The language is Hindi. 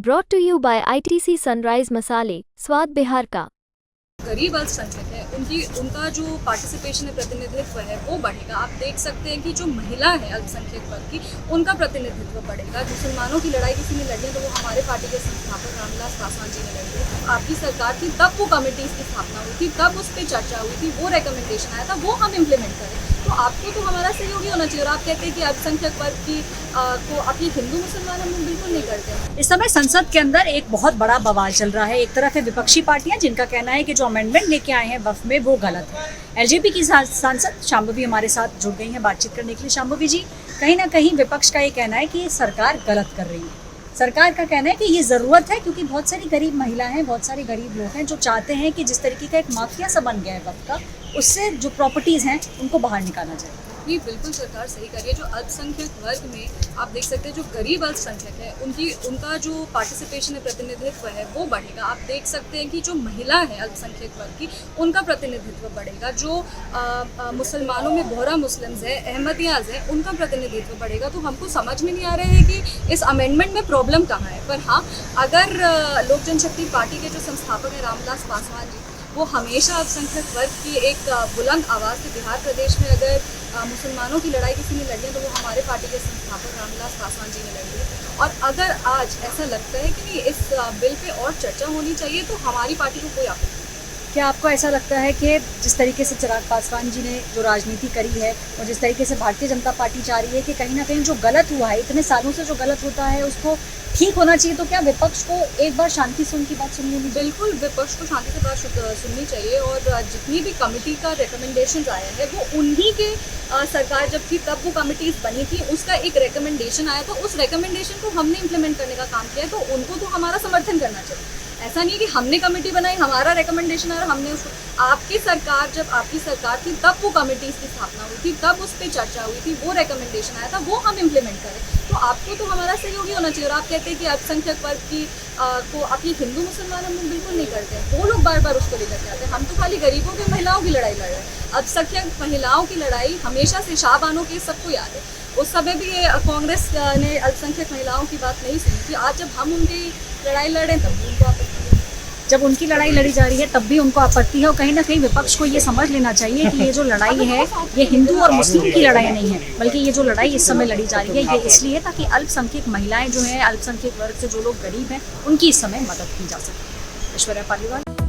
Brought to you by ITC Sunrise मसाले, स्वाद बिहार का। गरीब अल्पसंख्यक है उनका जो पार्टिसिपेशन है, प्रतिनिधित्व है, वो बढ़ेगा। आप देख सकते हैं कि जो महिला है अल्पसंख्यक वर्ग की, उनका प्रतिनिधित्व बढ़ेगा। मुसलमानों की लड़ाई किसी ने लड़ी है तो वो हमारे पार्टी के संस्थापक रामविलास पासवान जी ने लड़ी है। आपकी सरकार थी तब वो कमेटीज़ की स्थापना हुई थी, तब उस पर चर्चा हुई थी, वो रिकमेंडेशन आया था, वो हम इम्प्लीमेंट करें। तो आपको तो हमारा सहयोग ही होना चाहिए। और आप कहते हैं कि अल्पसंख्यक वर्ग की को अपनी हिंदू मुसलमान हम बिल्कुल नहीं करते। इस समय संसद के अंदर एक बहुत बड़ा बवाल चल रहा है। एक तरफ है विपक्षी पार्टियां जिनका कहना है कि जो अमेंडमेंट लेके आए हैं वक्फ में वो गलत है। एलजेपी की सांसद शांभवी हमारे साथ जुड़ गई हैं बातचीत करने के लिए। शांभवी जी, कहीं ना कहीं विपक्ष का ये कहना है कि सरकार गलत कर रही है। सरकार का कहना है कि ये ज़रूरत है क्योंकि बहुत सारी गरीब महिलाएं हैं, बहुत सारे गरीब लोग हैं जो चाहते हैं कि जिस तरीके का एक माफिया सा बन गया है वक्त का, उससे जो प्रॉपर्टीज़ हैं उनको बाहर निकाला जाए। ये बिल्कुल सरकार सही कर रही है। जो अल्पसंख्यक वर्ग में आप देख सकते हैं, जो गरीब अल्पसंख्यक है उनका जो पार्टिसिपेशन है, प्रतिनिधित्व है, वो बढ़ेगा। आप देख सकते हैं कि जो महिला है अल्पसंख्यक वर्ग की, उनका प्रतिनिधित्व बढ़ेगा। जो मुसलमानों में बोहरा मुस्लिम्स है, अहमदियाज है, उनका प्रतिनिधित्व बढ़ेगा। तो हमको समझ में नहीं आ रहा है कि इस अमेंडमेंट में प्रॉब्लम कहाँ है। पर हाँ, अगर लोक जनशक्ति पार्टी के जो संस्थापक हैं रामविलास पासवान जी, वो हमेशा अल्पसंख्यक वर्ग की एक बुलंद आवाज़ थी। बिहार प्रदेश में अगर मुसलमानों की लड़ाई किसी ने लड़ी है तो वो हमारे पार्टी के संस्थापक रामविलास पासवान जी ने लड़ी है। और अगर आज ऐसा लगता है कि इस बिल पे और चर्चा होनी चाहिए तो हमारी पार्टी को कोई आपत्ति नहीं। क्या आपको ऐसा लगता है कि जिस तरीके से चिराग पासवान जी ने जो राजनीति करी है और जिस तरीके से भारतीय जनता पार्टी चाह रही है कि कहीं ना कहीं जो गलत हुआ है, इतने सालों से जो गलत होता है उसको ठीक होना चाहिए, तो क्या विपक्ष को एक बार शांति से उनकी बात सुननी होगी? बिल्कुल, विपक्ष को शांति से बात सुननी चाहिए। और जितनी भी कमेटी का रिकमेंडेशन आया है वो उन्हीं के सरकार जब थी तब वो कमिटीज़ बनी थी, उसका एक रिकमेंडेशन आया था, उस रिकमेंडेशन को हमने इम्प्लीमेंट करने का काम किया है। तो उनको तो हमारा समर्थन करना चाहिए। ऐसा नहीं कि हमने कमेटी बनाई, हमारा रिकमेंडेशन आया और हमने उसको, जब आपकी सरकार थी तब वो कमेटीज़ की स्थापना हुई थी, तब उस पर चर्चा हुई थी, वो रिकमेंडेशन आया था, वो हम इम्प्लीमेंट करें। तो आपको तो हमारा सहयोगी होना चाहिए। और आप कहते हैं कि अल्पसंख्यक वर्ग की को अपनी हिंदू मुसलमान हम बिल्कुल नहीं करते हैं। वो लोग बार बार उसको लेकर के आते हैं। हम तो खाली गरीबों की, महिलाओं की लड़ाई लड़ रहे हैं। अल्पसंख्यक महिलाओं की लड़ाई हमेशा से शाहबानों के सबको याद है। उस समय भी ये कांग्रेस ने अल्पसंख्यक महिलाओं की बात नहीं सुनी थी। आज जब हम उनकी लड़ाई लड़े तब भी उनको आपत्ति है। जब उनकी लड़ाई लड़ी जा रही है तब भी उनको आपत्ति है। और कहीं ना कहीं विपक्ष को ये समझ लेना चाहिए कि ये जो लड़ाई है ये हिंदू और मुस्लिम की लड़ाई नहीं है, बल्कि ये जो लड़ाई इस समय लड़ी जा रही है ये इसलिए ताकि अल्पसंख्यक महिलाएं जो हैं, अल्पसंख्यक वर्ग से जो लोग गरीब हैं, उनकी इस समय मदद की जा सके। ऐश्वर्या पालीवाल।